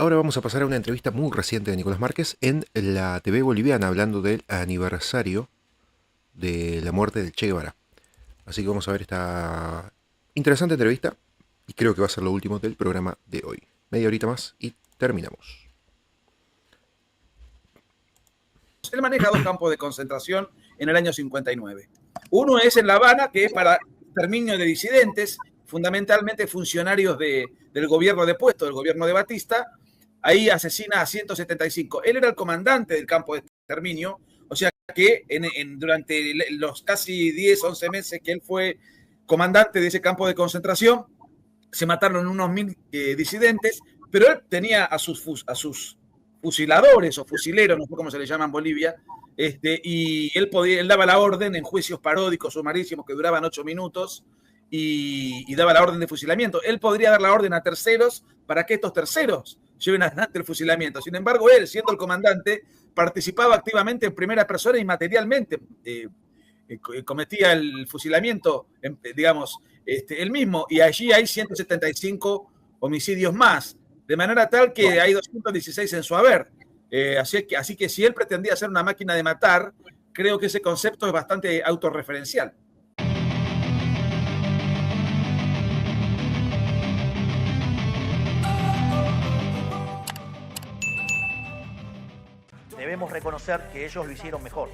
Ahora vamos a pasar a una entrevista muy reciente de Nicolás Márquez en la TV boliviana hablando del aniversario de la muerte del Che Guevara. Así que vamos a ver esta interesante entrevista y creo que va a ser lo último del programa de hoy. Media horita más y terminamos. Él maneja dos campos de concentración en el año 59. Uno es en La Habana, que es para exterminio de disidentes, fundamentalmente funcionarios del gobierno depuesto, del gobierno de Batista. Ahí asesina a 175. Él era el comandante del campo de exterminio, o sea que durante los casi 10, 11 meses que él fue comandante de ese campo de concentración, se mataron unos 1000 disidentes, pero él tenía a sus fusiladores o fusileros, no sé cómo se le llama en Bolivia, y él daba la orden en juicios paródicos sumarísimos que duraban 8 minutos y daba la orden de fusilamiento. Él podría dar la orden a terceros para que estos terceros lleven adelante el fusilamiento. Sin embargo, él, siendo el comandante, participaba activamente en primera persona y materialmente cometía el fusilamiento, digamos, él mismo, y allí hay 175 homicidios más, de manera tal que hay 216 en su haber. Así que si él pretendía ser una máquina de matar, creo que ese concepto es bastante autorreferencial. Debemos reconocer que ellos lo hicieron mejor.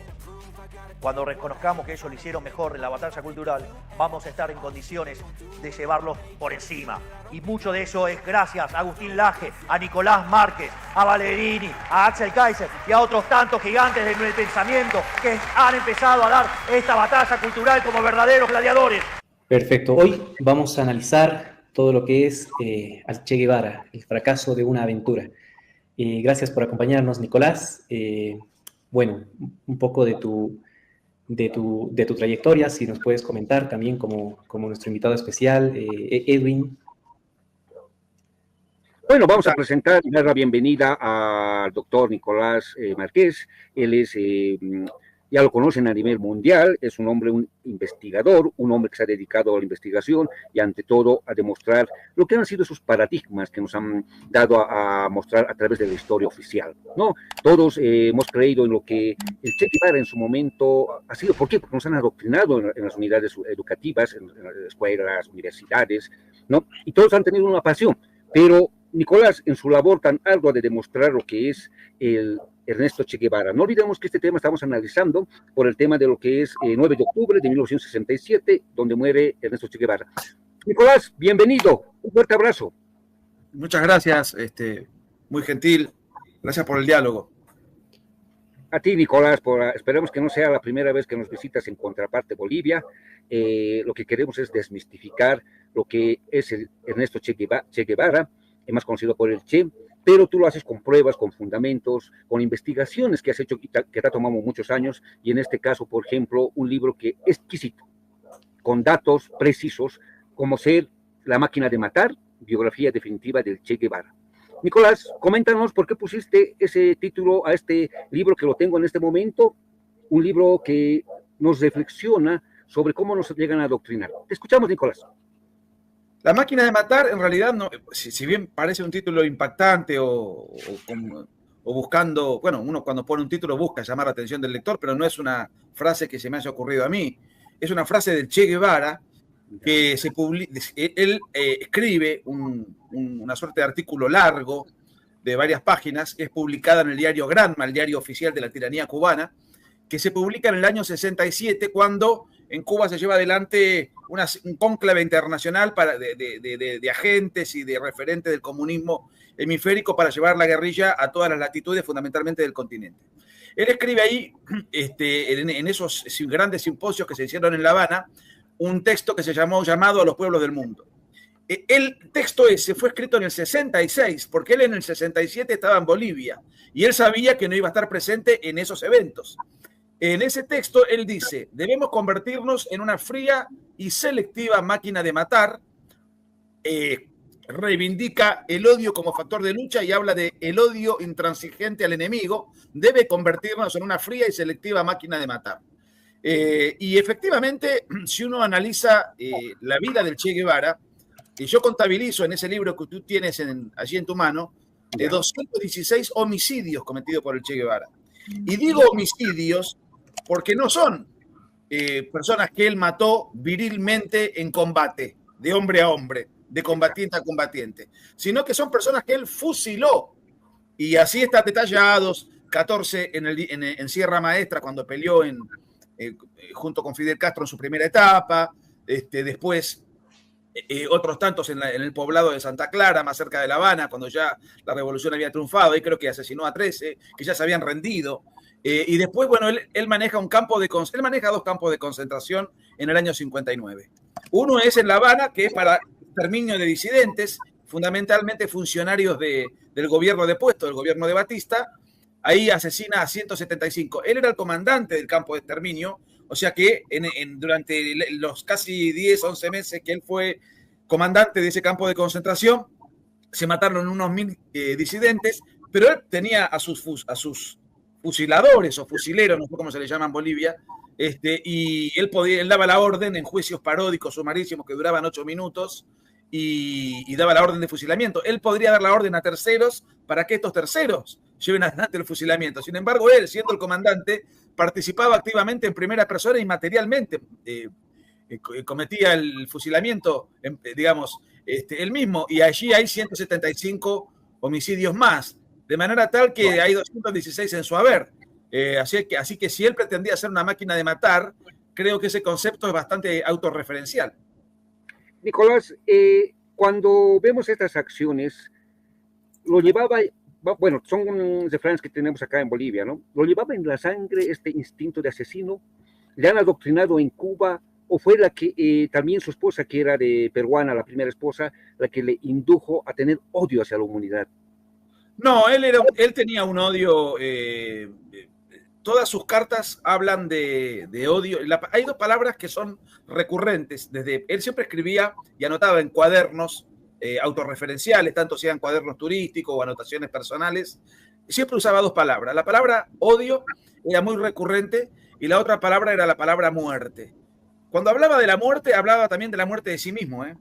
Cuando reconozcamos que ellos lo hicieron mejor en la batalla cultural, vamos a estar en condiciones de llevarlos por encima. Y mucho de eso es gracias a Agustín Laje, a Nicolás Márquez, a Valerini, a Axel Kaiser y a otros tantos gigantes del pensamiento que han empezado a dar esta batalla cultural como verdaderos gladiadores. Perfecto. Hoy vamos a analizar todo lo que es al Che Guevara, el fracaso de una aventura. Gracias por acompañarnos, Nicolás. Bueno, un poco de tu trayectoria, si nos puedes comentar también como nuestro invitado especial, Edwin. Bueno, vamos a presentar y dar la bienvenida al doctor Nicolás Márquez. Él es, ya lo conocen a nivel mundial, es un hombre, un investigador, un hombre que se ha dedicado a la investigación y ante todo a demostrar lo que han sido esos paradigmas que nos han dado a mostrar a través de la historia oficial, ¿no? Todos hemos creído en lo que el Che Guevara en su momento ha sido. ¿Por qué? Porque nos han adoctrinado en las unidades educativas, en las escuelas, universidades, ¿no? Y todos han tenido una pasión, pero Nicolás, en su labor tan ardua de demostrar lo que es el Ernesto Che Guevara. No olvidemos que este tema estamos analizando por el tema de lo que es 9 de octubre de 1967, donde muere Ernesto Che Guevara. Nicolás, bienvenido, un fuerte abrazo. Muchas gracias, muy gentil, gracias por el diálogo. A ti, Nicolás, esperemos que no sea la primera vez que nos visitas en Contraparte Bolivia. Lo que queremos es desmistificar lo que es el Ernesto Che Guevara, más conocido por el Che, pero tú lo haces con pruebas, con fundamentos, con investigaciones que has hecho, que te ha tomado muchos años, y en este caso, por ejemplo, un libro que es exquisito, con datos precisos, como ser La máquina de matar, biografía definitiva del Che Guevara. Nicolás, coméntanos por qué pusiste ese título a este libro, que lo tengo en este momento, un libro que nos reflexiona sobre cómo nos llegan a adoctrinar. Te escuchamos, Nicolás. La máquina de matar, en realidad, no, si bien parece un título impactante o buscando, bueno, uno cuando pone un título busca llamar la atención del lector, pero no es una frase que se me haya ocurrido a mí. Es una frase del Che Guevara que él escribe una suerte de artículo largo de varias páginas, que es publicada en el diario Granma, el diario oficial de la tiranía cubana, que se publica en el año 67, cuando en Cuba se lleva adelante un cónclave internacional de agentes y de referentes del comunismo hemisférico para llevar la guerrilla a todas las latitudes, fundamentalmente del continente. Él escribe ahí, en esos grandes simposios que se hicieron en La Habana, un texto que se llamó Llamado a los Pueblos del Mundo. El texto ese fue escrito en el 66, porque él en el 67 estaba en Bolivia y él sabía que no iba a estar presente en esos eventos. En ese texto él dice: debemos convertirnos en una fría y selectiva máquina de matar. Reivindica el odio como factor de lucha y habla de el odio intransigente al enemigo. Debe convertirnos en una fría y selectiva máquina de matar. Y efectivamente, si uno analiza la vida del Che Guevara, y yo contabilizo en ese libro que tú tienes allí en tu mano, de 216 homicidios cometidos por el Che Guevara. Y digo homicidios porque no son personas que él mató virilmente en combate, de hombre a hombre, de combatiente a combatiente, sino que son personas que él fusiló. Y así están detallados, 14 en Sierra Maestra, cuando peleó junto con Fidel Castro en su primera etapa, después otros tantos en el poblado de Santa Clara, más cerca de La Habana, cuando ya la revolución había triunfado, y creo que asesinó a 13, que ya se habían rendido. Y después, bueno, él maneja él maneja dos campos de concentración en el año 59. Uno es en La Habana, que es para exterminio de disidentes, fundamentalmente funcionarios del gobierno depuesto, del gobierno de Batista. Ahí asesina a 175. Él era el comandante del campo de exterminio, o sea que durante los casi 10, 11 meses que él fue comandante de ese campo de concentración, se mataron unos 1000 disidentes, pero él tenía a sus fusiladores o fusileros, no sé cómo se le llama en Bolivia, y él daba la orden en juicios paródicos sumarísimos que duraban 8 minutos y daba la orden de fusilamiento. Él podría dar la orden a terceros para que estos terceros lleven adelante el fusilamiento. Sin embargo, él, siendo el comandante, participaba activamente en primera persona y materialmente cometía el fusilamiento, digamos, él mismo, y allí hay 175 homicidios más, de manera tal que hay 216 en su haber. Así que si él pretendía ser una máquina de matar, creo que ese concepto es bastante autorreferencial. Nicolás, cuando vemos estas acciones, lo llevaba, bueno, son refranes que tenemos acá en Bolivia, ¿no? Lo llevaba en la sangre este instinto de asesino, le han adoctrinado en Cuba, o fue la que también su esposa, que era de peruana, la primera esposa, la que le indujo a tener odio hacia la humanidad. No, él tenía un odio. Todas sus cartas hablan de odio. Hay dos palabras que son recurrentes. Él siempre escribía y anotaba en cuadernos autorreferenciales, tanto sean cuadernos turísticos o anotaciones personales. Siempre usaba dos palabras. La palabra odio era muy recurrente y la otra palabra era la palabra muerte. Cuando hablaba de la muerte, hablaba también de la muerte de sí mismo, ¿eh?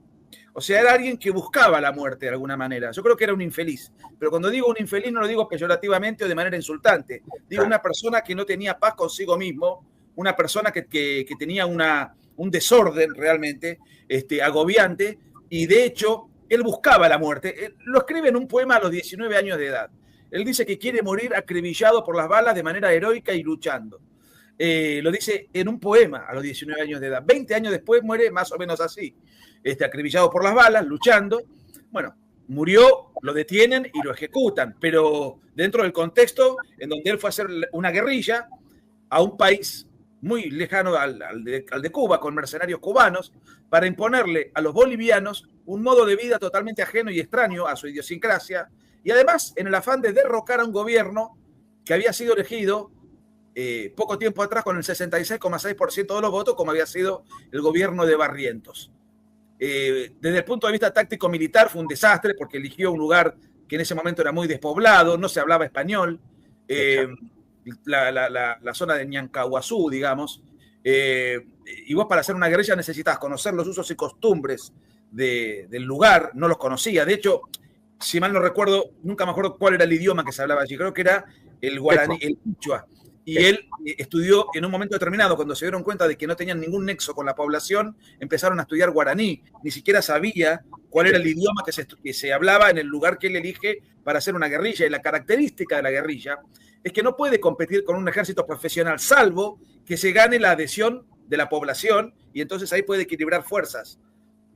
O sea, era alguien que buscaba la muerte de alguna manera. Yo creo que era un infeliz. Pero cuando digo un infeliz no lo digo peyorativamente o de manera insultante. Digo una persona que no tenía paz consigo mismo, una persona que tenía un desorden realmente agobiante, y de hecho él buscaba la muerte. Lo escribe en un poema a los 19 años de edad. Él dice que quiere morir acribillado por las balas de manera heroica y luchando. Lo dice en un poema a los 19 años de edad. 20 años después muere más o menos así, acribillado por las balas, luchando. Bueno, murió, lo detienen y lo ejecutan, pero dentro del contexto en donde él fue a hacer una guerrilla a un país muy lejano al de Cuba, con mercenarios cubanos, para imponerle a los bolivianos un modo de vida totalmente ajeno y extraño a su idiosincrasia, y además en el afán de derrocar a un gobierno que había sido elegido poco tiempo atrás con el 66,6% de los votos, como había sido el gobierno de Barrientos. Desde el punto de vista táctico-militar fue un desastre, porque eligió un lugar que en ese momento era muy despoblado, no se hablaba español, la zona de Ñancahuazú, digamos, y vos para hacer una guerrilla necesitas conocer los usos y costumbres del lugar, no los conocía. De hecho, si mal no recuerdo, nunca me acuerdo cuál era el idioma que se hablaba allí, creo que era el guaraní, el quichua. Y él estudió en un momento determinado, cuando se dieron cuenta de que no tenían ningún nexo con la población, empezaron a estudiar guaraní. Ni siquiera sabía cuál era el idioma que se hablaba en el lugar que él elige para hacer una guerrilla. Y la característica de la guerrilla es que no puede competir con un ejército profesional, salvo que se gane la adhesión de la población, y entonces ahí puede equilibrar fuerzas.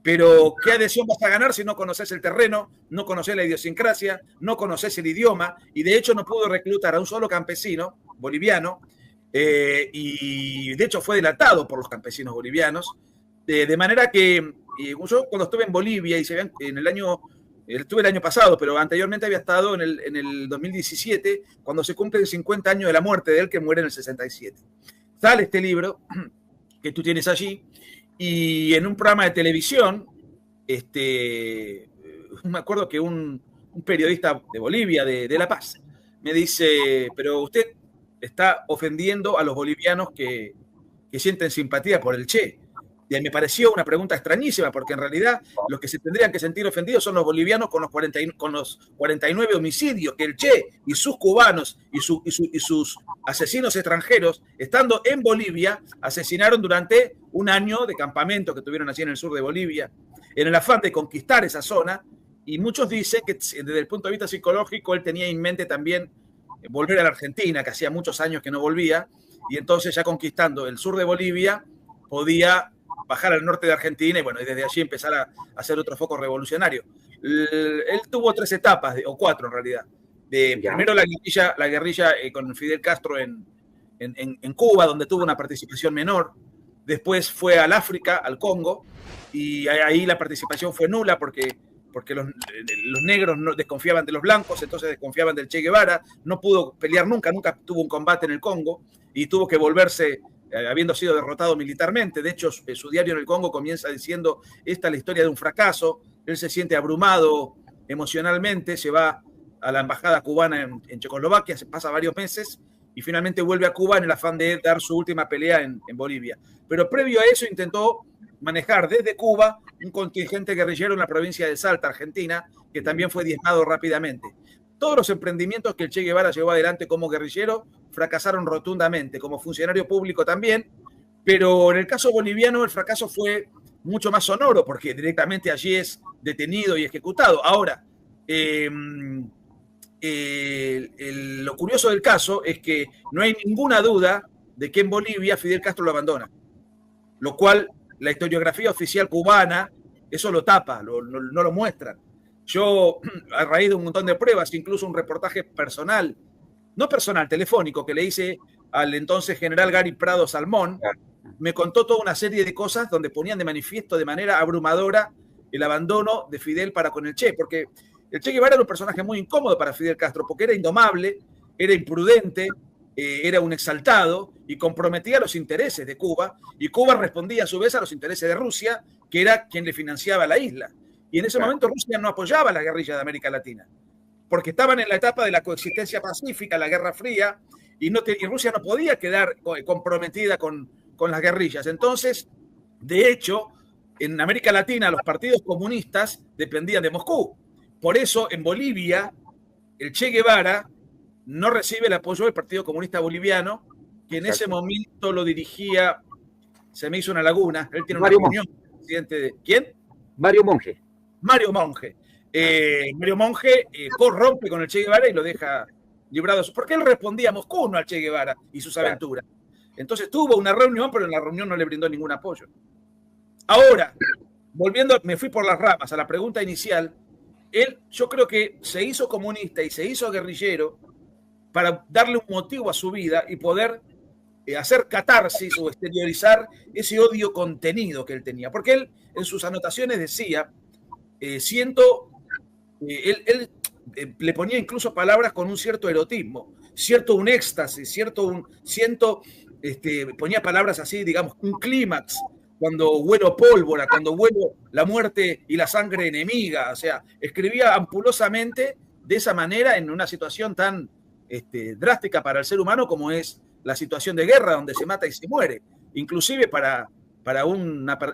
Pero ¿qué adhesión vas a ganar si no conoces el terreno, no conoces la idiosincrasia, no conoces el idioma? Y de hecho no pudo reclutar a un solo campesino boliviano, y de hecho fue delatado por los campesinos bolivianos, de manera que yo cuando estuve en Bolivia, y estuve el año pasado, pero anteriormente había estado en el 2017, cuando se cumplen 50 años de la muerte de él, que muere en el 67. Sale este libro que tú tienes allí, y en un programa de televisión, me acuerdo que un periodista de Bolivia, de La Paz, me dice, pero usted está ofendiendo a los bolivianos que sienten simpatía por el Che. Y me pareció una pregunta extrañísima, porque en realidad los que se tendrían que sentir ofendidos son los bolivianos con los 49 homicidios que el Che y sus cubanos y sus asesinos extranjeros, estando en Bolivia, asesinaron durante un año de campamento que tuvieron allí en el sur de Bolivia, en el afán de conquistar esa zona. Y muchos dicen que desde el punto de vista psicológico él tenía en mente también volver a la Argentina, que hacía muchos años que no volvía, y entonces ya conquistando el sur de Bolivia podía bajar al norte de Argentina y bueno, y desde allí empezar a hacer otro foco revolucionario. Él tuvo 3 etapas, o 4 en realidad. Primero la guerrilla con Fidel Castro en Cuba, donde tuvo una participación menor. Después fue al África, al Congo, y ahí la participación fue nula porque los negros no desconfiaban de los blancos, entonces desconfiaban del Che Guevara. No pudo pelear nunca tuvo un combate en el Congo y tuvo que volverse habiendo sido derrotado militarmente. De hecho, su diario en el Congo comienza diciendo: esta es la historia de un fracaso. Él se siente abrumado emocionalmente, se va a la embajada cubana en Checoslovaquia, se pasa varios meses y finalmente vuelve a Cuba en el afán de dar su última pelea en Bolivia. Pero previo a eso intentó manejar desde Cuba un contingente guerrillero en la provincia de Salta, Argentina, que también fue diezmado rápidamente. Todos los emprendimientos que el Che Guevara llevó adelante como guerrillero fracasaron rotundamente, como funcionario público también, pero en el caso boliviano el fracaso fue mucho más sonoro, porque directamente allí es detenido y ejecutado. Ahora, lo curioso del caso es que no hay ninguna duda de que en Bolivia Fidel Castro lo abandona, lo cual la historiografía oficial cubana eso lo tapa, no lo muestran. Yo, a raíz de un montón de pruebas, incluso un reportaje personal, no personal, telefónico, que le hice al entonces general Gary Prado Salmón, me contó toda una serie de cosas donde ponían de manifiesto de manera abrumadora el abandono de Fidel para con el Che, porque el Che Guevara era un personaje muy incómodo para Fidel Castro, porque era indomable, era imprudente, era un exaltado y comprometía los intereses de Cuba, y Cuba respondía a su vez a los intereses de Rusia, que era quien le financiaba la isla. Y en ese momento Rusia no apoyaba a la guerrilla de América Latina, porque estaban en la etapa de la coexistencia pacífica, la Guerra Fría, y Rusia no podía quedar comprometida con las guerrillas. Entonces, de hecho, en América Latina los partidos comunistas dependían de Moscú. Por eso, en Bolivia, el Che Guevara no recibe el apoyo del Partido Comunista Boliviano, que en ese momento lo dirigía, se me hizo una laguna, él tiene una reunión, presidente de... ¿Quién? Mario Monge. Mario Monge. Mario Monge corrompe con el Che Guevara y lo deja librado. Porque él respondía a Moscú, no al Che Guevara y sus aventuras. Entonces tuvo una reunión, pero en la reunión no le brindó ningún apoyo. Ahora, me fui por las ramas a la pregunta inicial. Yo creo que se hizo comunista y se hizo guerrillero para darle un motivo a su vida y poder hacer catarsis o exteriorizar ese odio contenido que él tenía. Porque él en sus anotaciones decía, él le ponía incluso palabras con un cierto erotismo, un éxtasis, ponía palabras así, digamos, un clímax, cuando huelo pólvora, cuando huelo la muerte y la sangre enemiga. O sea, escribía ampulosamente de esa manera en una situación tan drástica para el ser humano como es la situación de guerra, donde se mata y se muere, inclusive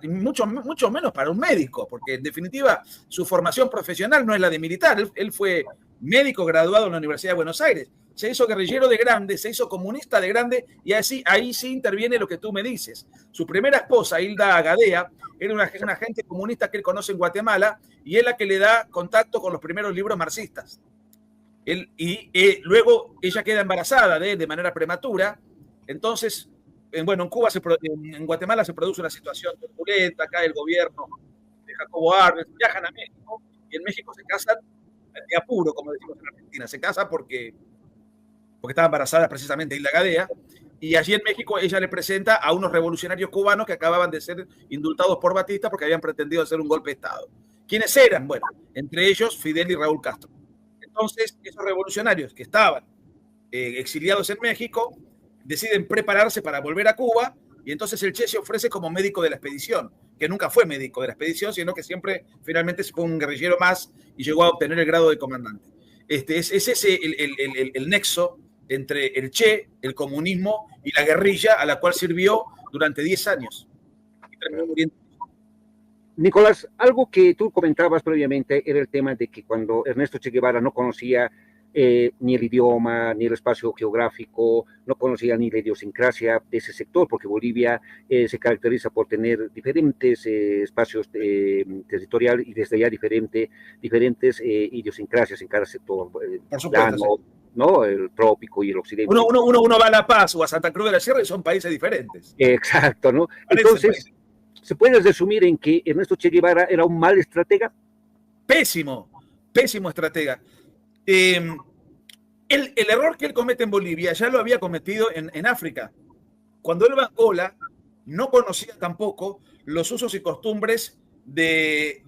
mucho menos para un médico, porque en definitiva su formación profesional no es la de militar. Él fue médico graduado en la Universidad de Buenos Aires, se hizo guerrillero de grande, se hizo comunista de grande, y ahí sí interviene lo que tú me dices. Su primera esposa, Hilda Gadea, era una agente comunista que él conoce en Guatemala, y es la que le da contacto con los primeros libros marxistas. Luego ella queda embarazada de manera prematura. Entonces, en Cuba, en Guatemala se produce una situación turbulenta. Acá el gobierno de Jacobo Arbenz, viajan a México, y en México se casan de apuro, como decimos en Argentina. Se casa porque estaba embarazada precisamente Hilda Gadea, y allí en México ella le presenta a unos revolucionarios cubanos que acababan de ser indultados por Batista porque habían pretendido hacer un golpe de Estado. ¿Quiénes eran? Bueno, entre ellos Fidel y Raúl Castro. Entonces, esos revolucionarios que estaban exiliados en México deciden prepararse para volver a Cuba, y entonces el Che se ofrece como médico de la expedición, que nunca fue médico de la expedición, sino que siempre finalmente fue un guerrillero más y llegó a obtener el grado de comandante. Es ese el nexo entre el Che, el comunismo y la guerrilla, a la cual sirvió durante 10 años. terminó muriendo. Nicolás, algo que tú comentabas previamente era el tema de que cuando Ernesto Che Guevara no conocía ni el idioma, ni el espacio geográfico, no conocía ni la idiosincrasia de ese sector, porque Bolivia se caracteriza por tener diferentes espacios territoriales y desde allá diferentes idiosincrasias en cada sector, Por supuesto, plano, sí. ¿no? El trópico y el occidente. Uno va a La Paz o a Santa Cruz de la Sierra y son países diferentes. Exacto, ¿no? Parece Entonces, ¿se puede resumir en que Ernesto Che Guevara era un mal estratega? Pésimo estratega. El error que él comete en Bolivia ya lo había cometido en África. Cuando él va a Angola, no conocía tampoco los usos y costumbres de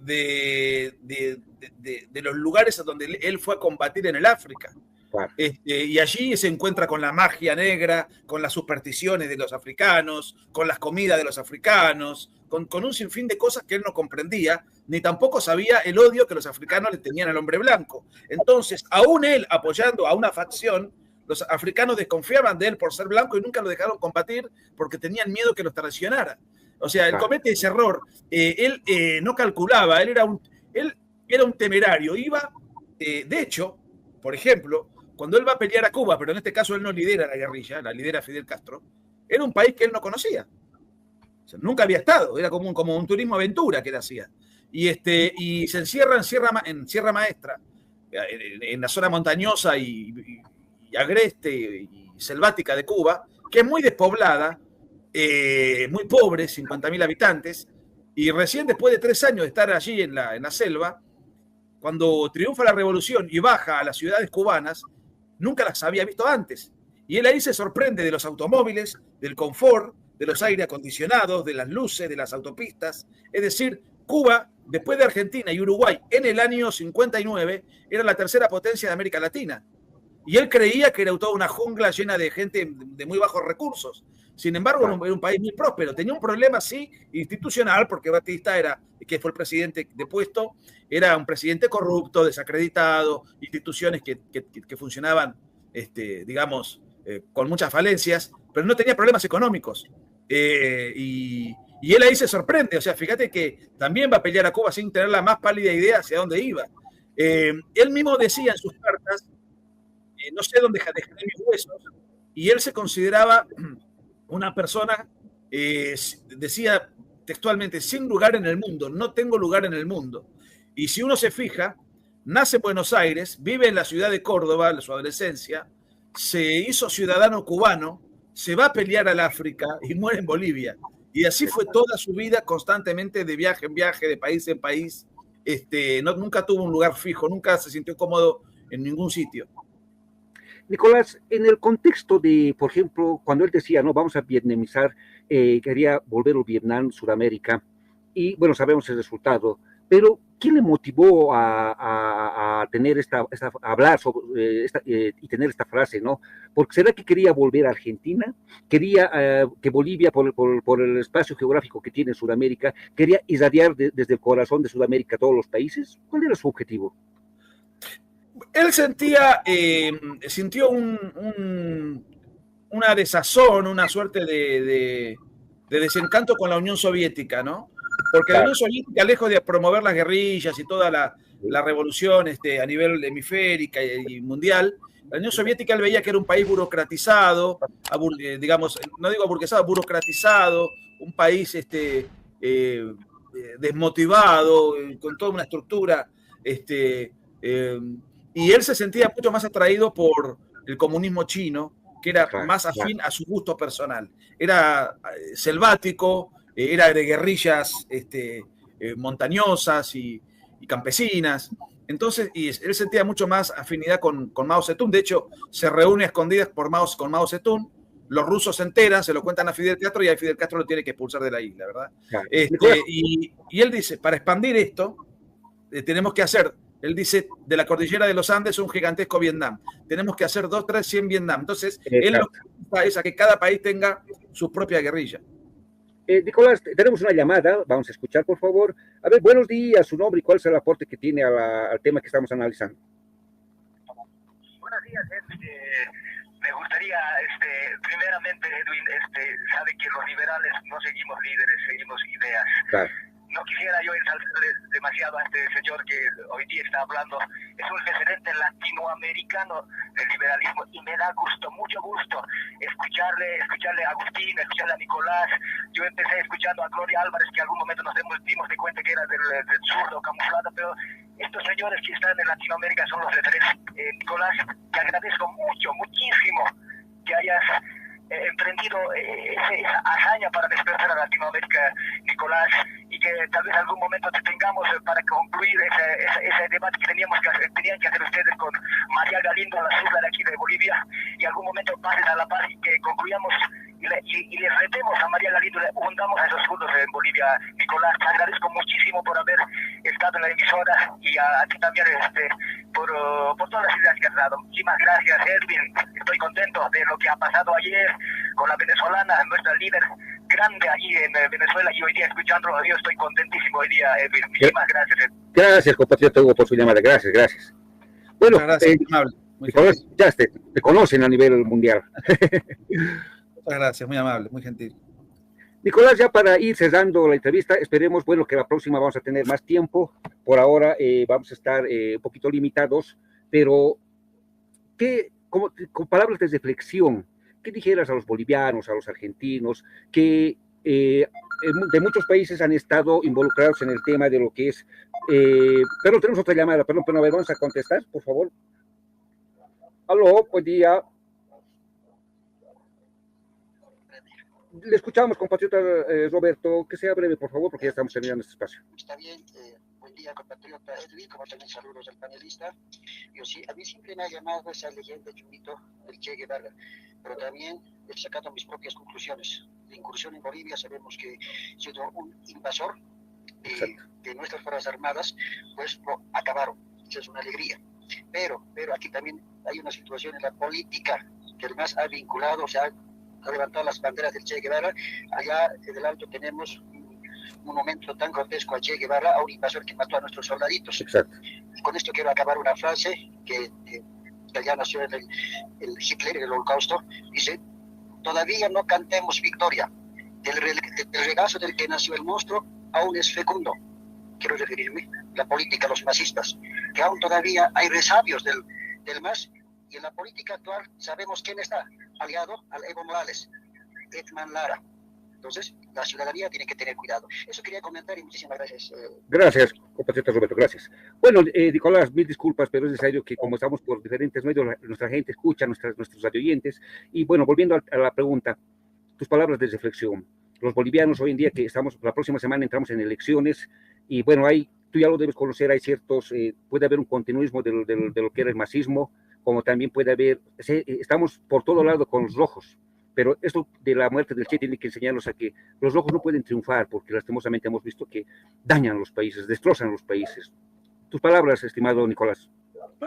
los lugares a donde él fue a combatir en el África. Claro. Y allí se encuentra con la magia negra, con las supersticiones de los africanos, con las comidas de los africanos, con un sinfín de cosas que él no comprendía, ni tampoco sabía el odio que los africanos le tenían al hombre blanco. Entonces, aún él apoyando a una facción, los africanos desconfiaban de él por ser blanco y nunca lo dejaron combatir porque tenían miedo que los traicionara. O sea, él comete ese error. Él no calculaba, él era un temerario. Iba, de hecho, por ejemplo, cuando él va a pelear a Cuba, pero en este caso él no lidera la guerrilla, la lidera Fidel Castro, era un país que él no conocía. O sea, nunca había estado, era como un turismo aventura que él hacía. Y se encierra en Sierra Maestra, en la zona montañosa y agreste y selvática de Cuba, que es muy despoblada, muy pobre, 50.000 habitantes, y recién después de 3 años de estar allí en la selva, cuando triunfa la revolución y baja a las ciudades cubanas, nunca las había visto antes. Y él ahí se sorprende de los automóviles, del confort, de los aire acondicionados, de las luces, de las autopistas. Es decir, Cuba, después de Argentina y Uruguay, en el año 59, era la tercera potencia de América Latina. Y él creía que era toda una jungla llena de gente de muy bajos recursos. Sin embargo, era un país muy próspero. Tenía un problema, sí, institucional, porque Batista que fue el presidente depuesto, era un presidente corrupto, desacreditado, instituciones que funcionaban, digamos, con muchas falencias, pero no tenía problemas económicos. Y él ahí se sorprende. O sea, fíjate que también va a pelear a Cuba sin tener la más pálida idea hacia dónde iba. Él mismo decía en sus cartas, no sé dónde dejaré mis huesos, y él se consideraba una persona, decía textualmente, sin lugar en el mundo, no tengo lugar en el mundo. Y si uno se fija, nace en Buenos Aires, vive en la ciudad de Córdoba, en su adolescencia, se hizo ciudadano cubano, se va a pelear al África y muere en Bolivia. Y así fue toda su vida, constantemente de viaje en viaje, de país en país. Nunca tuvo un lugar fijo, nunca se sintió cómodo en ningún sitio. Nicolás, en el contexto de, por ejemplo, cuando él decía, no, vamos a vietnamizar, quería volver a Vietnam, Sudamérica, y bueno, sabemos el resultado, pero ¿qué le motivó a tener hablar sobre y tener esta frase, ¿no? Porque ¿será que quería volver a Argentina? ¿Quería que Bolivia, por el espacio geográfico que tiene en Sudamérica, quería irradiar desde el corazón de Sudamérica a todos los países? ¿Cuál era su objetivo? Él sintió una desazón, una suerte de desencanto con la Unión Soviética, ¿no? Porque la Unión Soviética, lejos de promover las guerrillas y toda la revolución a nivel hemisférica y mundial, la Unión Soviética él veía que era un país burocratizado, digamos, no digo aburguesado, burocratizado, un país desmotivado, con toda una estructura, y él se sentía mucho más atraído por el comunismo chino, que era más afín a su gusto personal. Era selvático, era de guerrillas montañosas y campesinas. Entonces, y él sentía mucho más afinidad con Mao Zedong. De hecho, se reúne a escondidas con Mao Zedong. Los rusos se enteran, se lo cuentan a Fidel Castro y a Fidel Castro lo tiene que expulsar de la isla, ¿verdad? Y él dice, para expandir esto, tenemos que hacer, él dice, de la cordillera de los Andes un gigantesco Vietnam. Tenemos que hacer 2, 3, 100 Vietnam. Entonces, él lo que busca es a que cada país tenga su propia guerrilla. Nicolás, tenemos una llamada, vamos a escuchar, por favor. A ver, buenos días, su nombre y cuál es el aporte que tiene al tema que estamos analizando. Buenos días, me Me gustaría, primeramente, Edwin, sabe que los liberales no seguimos líderes, seguimos ideas. Claro. No quisiera yo ensalzarle demasiado a este señor que hoy día está hablando. Es un referente latinoamericano del liberalismo y me da gusto, mucho gusto, escucharle a Agustín, escucharle a Nicolás. Yo empecé escuchando a Gloria Álvarez, que en algún momento nos dimos de cuenta que era del zurdo camuflado, pero estos señores que están en Latinoamérica son los referentes. Nicolás, te agradezco muchísimo que hayas emprendido esa hazaña para despertar a Latinoamérica, Nicolás, y que tal vez algún momento te tengamos para concluir ese debate que tenían que hacer ustedes con María Galindo, la zurda de aquí de Bolivia, y algún momento pasen a La Paz y que concluyamos y les retemos a María Galindo, le hundamos a esos zurdos en Bolivia. Nicolás, te agradezco muchísimo por haber estado en la emisora y a ti también por todas las ideas que has dado. Muchísimas gracias, Edwin. Estoy contento de lo que ha pasado ayer con la venezolana, nuestra líder grande allí en Venezuela, y hoy día escuchándolo, yo estoy contentísimo hoy día, Edwin. Muchísimas gracias, Edwin. Gracias, compatriota Hugo, por su llamada. Gracias. Bueno, gracias, muy Nicolás, ya te conocen a nivel mundial. Muchas gracias, muy amable, muy gentil. Nicolás, ya para ir cerrando la entrevista, esperemos, bueno, que la próxima vamos a tener más tiempo. Por ahora vamos a estar un poquito limitados, pero con palabras de reflexión, ¿qué dijeras a los bolivianos, a los argentinos, que de muchos países han estado involucrados en el tema de lo que es... pero tenemos otra llamada, perdón, pero a ver, vamos a contestar, por favor. Aló, buen día. Le escuchamos, compatriota Roberto, que sea breve, por favor, porque ya estamos terminando este espacio. Está bien, buen día, compatriota Edwin, como también saludos al panelista. A mí siempre me ha llamado esa leyenda de un mito del Che Guevara, pero también he sacado mis propias conclusiones. La incursión en Bolivia, sabemos que ha sido un invasor de nuestras Fuerzas Armadas, pues lo acabaron. Esa es una alegría. Pero aquí también hay una situación en la política que además ha vinculado, ha levantado las banderas del Che Guevara. Allá en el alto tenemos un monumento tan grotesco a Che Guevara, a un invasor que mató a nuestros soldaditos. Exacto. Con esto quiero acabar una frase que ya nació en el Hitler, en el Holocausto. Dice: todavía no cantemos victoria. Del regazo del que nació el monstruo aún es fecundo. Quiero referirme a la política, a los masistas, que aún todavía hay resabios del MAS. Y en la política actual sabemos quién está aliado al Evo Morales, Edman Lara. Entonces, la ciudadanía tiene que tener cuidado. Eso quería comentar y muchísimas gracias. Gracias, compatriota Roberto, gracias. Bueno, Nicolás, mil disculpas, pero es necesario que, como estamos por diferentes medios, nuestra gente escucha, nuestros radioyentes. Y bueno, volviendo a la pregunta, tus palabras de reflexión. Los bolivianos hoy en día, que estamos, la próxima semana entramos en elecciones, y bueno, tú ya lo debes conocer, hay ciertos, puede haber un continuismo de lo que era el masismo, como también puede haber, estamos por todo lado con los rojos, pero esto de la muerte del Che tiene que enseñarnos a que los rojos no pueden triunfar, porque lastimosamente hemos visto que dañan los países, destrozan los países. Tus palabras, estimado Nicolás.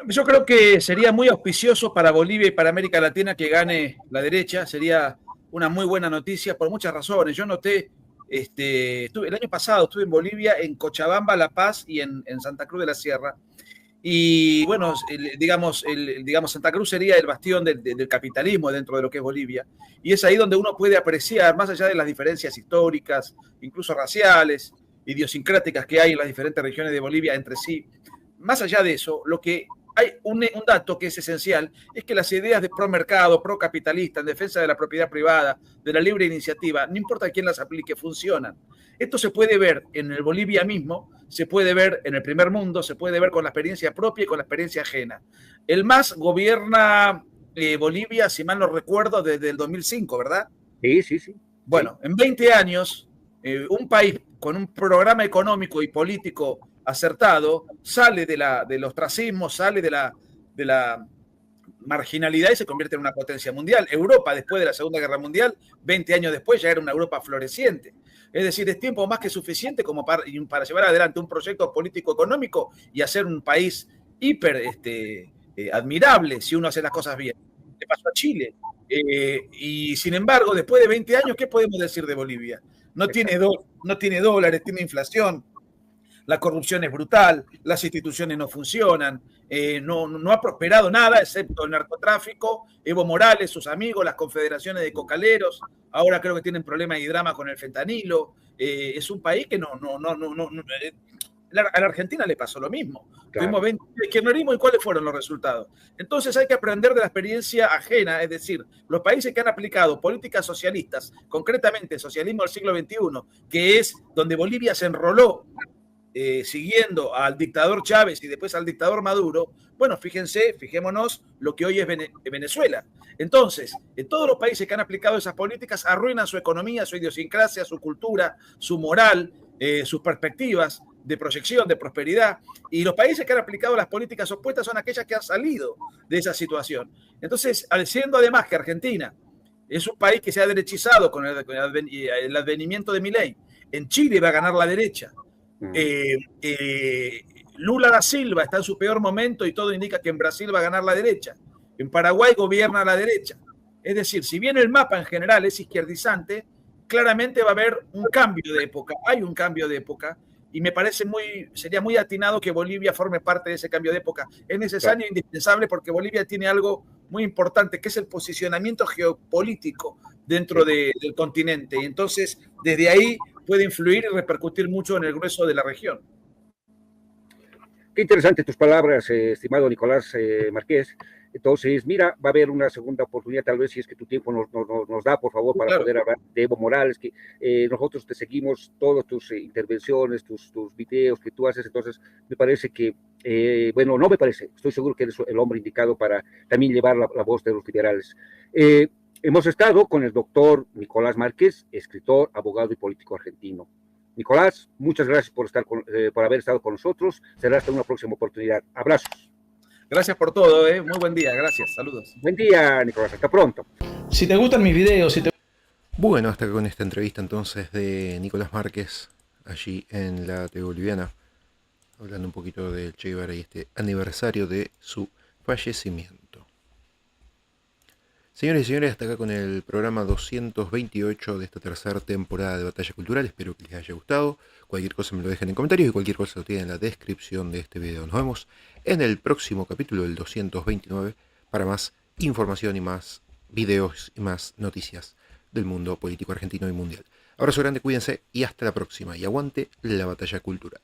Yo creo que sería muy auspicioso para Bolivia y para América Latina que gane la derecha, sería una muy buena noticia por muchas razones. Yo noté, el año pasado estuve en Bolivia, en Cochabamba, La Paz y en Santa Cruz de la Sierra. Y bueno, digamos, Santa Cruz sería el bastión del capitalismo dentro de lo que es Bolivia. Y es ahí donde uno puede apreciar, más allá de las diferencias históricas, incluso raciales, idiosincráticas que hay en las diferentes regiones de Bolivia entre sí, más allá de eso, lo que hay un dato que es esencial, es que las ideas de pro mercado, pro capitalista, en defensa de la propiedad privada, de la libre iniciativa, no importa quién las aplique, funcionan. Esto se puede ver en el Bolivia mismo, se puede ver en el primer mundo, se puede ver con la experiencia propia y con la experiencia ajena. El MAS gobierna Bolivia, si mal no recuerdo, desde el 2005, ¿verdad? Sí. Bueno, en 20 años, un país con un programa económico y político acertado sale del ostracismo, sale de la marginalidad y se convierte en una potencia mundial. Europa, después de la Segunda Guerra Mundial, 20 años después, ya era una Europa floreciente. Es decir, es tiempo más que suficiente como para llevar adelante un proyecto político-económico y hacer un país hiper admirable si uno hace las cosas bien. Le pasó a Chile. Y sin embargo, después de 20 años, ¿qué podemos decir de Bolivia? No tiene dólares, tiene inflación, La corrupción es brutal, las instituciones no funcionan, no ha prosperado nada excepto el narcotráfico, Evo Morales, sus amigos, las confederaciones de cocaleros, ahora creo que tienen problemas y drama con el fentanilo. Es un país que a la Argentina le pasó lo mismo. Claro. Tuvimos 20 años de kirchnerismo y ¿cuáles fueron los resultados? Entonces hay que aprender de la experiencia ajena, es decir, los países que han aplicado políticas socialistas, concretamente socialismo del siglo XXI, que es donde Bolivia se enroló siguiendo al dictador Chávez y después al dictador Maduro, bueno, fijémonos lo que hoy es Venezuela. Entonces, en todos los países que han aplicado esas políticas arruinan su economía, su idiosincrasia, su cultura, su moral, sus perspectivas de proyección, de prosperidad, y los países que han aplicado las políticas opuestas son aquellas que han salido de esa situación. Entonces, siendo además que Argentina es un país que se ha derechizado con el advenimiento de Milei, en Chile va a ganar la derecha, Lula da Silva está en su peor momento y todo indica que en Brasil va a ganar la derecha, en Paraguay gobierna la derecha. Es decir, si bien el mapa en general es izquierdizante, claramente va a haber un cambio de época, hay un cambio de época, y me parece sería muy atinado que Bolivia forme parte de ese cambio de época. Es necesario e indispensable porque Bolivia tiene algo muy importante, que es el posicionamiento geopolítico dentro del continente. Y entonces, desde ahí puede influir y repercutir mucho en el grueso de la región. Qué interesante tus palabras, estimado Nicolás Márquez. Entonces, mira, va a haber una segunda oportunidad, tal vez si es que tu tiempo nos da, por favor, para poder hablar de Evo Morales, que nosotros te seguimos todas tus intervenciones, tus videos que tú haces, entonces me parece que, bueno, no me parece, estoy seguro que eres el hombre indicado para también llevar la voz de los liberales. Hemos estado con el doctor Nicolás Márquez, escritor, abogado y político argentino. Nicolás, muchas gracias por haber estado con nosotros. Será hasta una próxima oportunidad. Abrazos. Gracias por todo, muy buen día, gracias, saludos. Buen día, Nicolás, hasta pronto. Si te gustan mis videos, Bueno, hasta con esta entrevista entonces de Nicolás Márquez, allí en la TV Boliviana, hablando un poquito del Che Guevara y este aniversario de su fallecimiento. Señores y señores, hasta acá con el programa 228 de esta tercera temporada de Batalla Cultural. Espero que les haya gustado. Cualquier cosa me lo dejen en comentarios y cualquier cosa lo tienen en la descripción de este video. Nos vemos en el próximo capítulo del 229 para más información y más videos y más noticias del mundo político argentino y mundial. Abrazo grande, cuídense y hasta la próxima. Y aguante la Batalla Cultural.